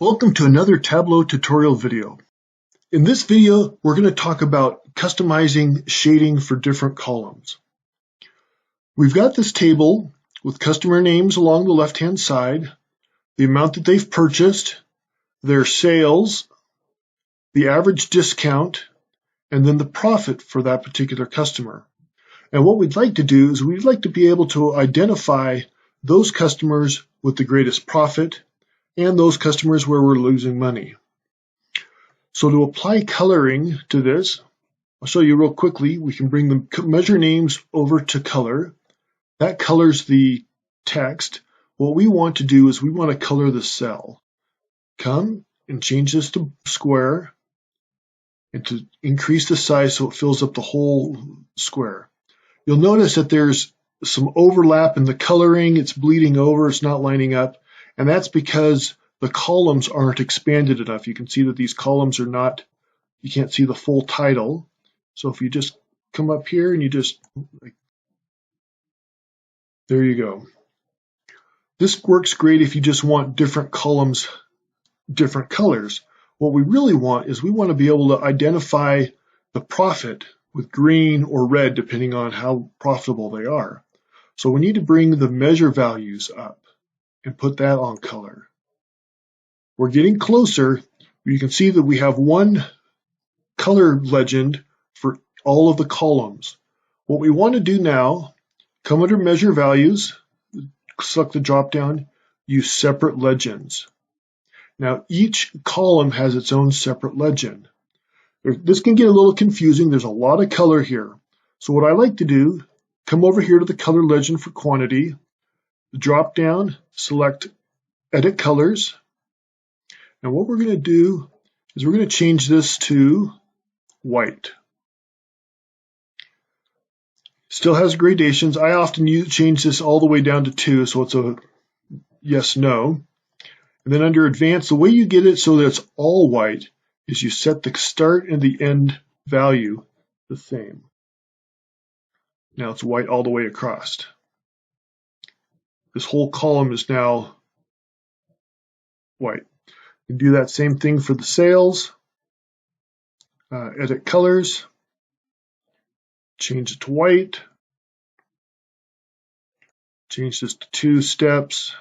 Welcome to another Tableau tutorial video. In this video, we're going to talk about customizing shading for different columns. We've got this table with customer names along the left-hand side, the amount that they've purchased, their sales, the average discount, and then the profit for that particular customer. And what we'd like to do is we'd like to be able to identify those customers with the greatest profit and those customers where we're losing money. So to apply coloring to this, I'll show you real quickly. We can bring the measure names over to color. That colors the text. What we want to do is we want to color the cell. Come and change this to square and to increase the size so it fills up the whole square. You'll notice that there's some overlap in the coloring. It's bleeding over. It's not lining up. And that's because the columns aren't expanded enough. You can see that these columns are not, you can't see the full title. So if you just come up here and you just, there you go. This works great if you just want different columns, different colors. What we really want is we want to be able to identify the profit with green or red, depending on how profitable they are. So we need to bring the measure values up and put that on color. We're getting closer. You can see that we have one color legend for all of the columns. What we want to do now, come under measure values, select the drop down, use separate legends. Now each column has its own separate legend. This can get a little confusing. There's a lot of color here. So what I like to do, come over here to the color legend for quantity, drop down, select edit colors. And what we're going to do is we're going to change this to white. Still has gradations. I often change this all the way down to 2, so it's a yes, no. And then under advanced, the way you get it so that it's all white is you set the start and the end value the same. Now it's white all the way across. This whole column is now white. You can do that same thing for the sales. Edit colors. Change it to white. Change this to 2 steps.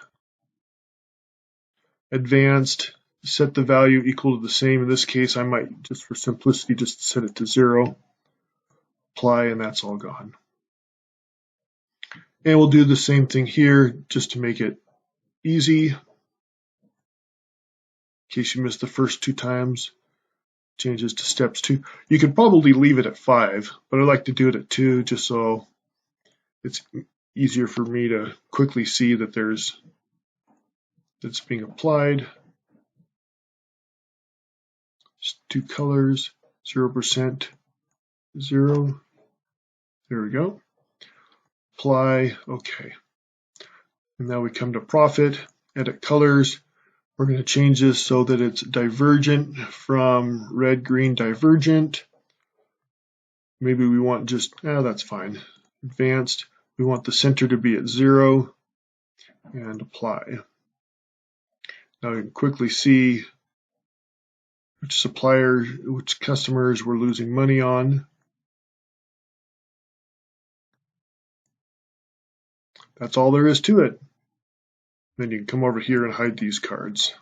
Advanced. Set the value equal to the same. In this case, I might, just for simplicity, just set it to 0. Apply, and that's all gone. And we'll do the same thing here just to make it easy. In case you missed the first 2 times, changes to steps 2. You could probably leave it at 5, but I like to do it at 2 just so it's easier for me to quickly see that that's being applied. Just 2 colors, 0%, 0. There we go. Apply, okay. And now we come to profit, edit colors. We're going to change this so that it's divergent from red, green, divergent. Maybe we want just, that's fine. Advanced, we want the center to be at 0 and apply. Now you can quickly see which supplier, which customers we're losing money on. That's all there is to it. Then you can come over here and hide these cards.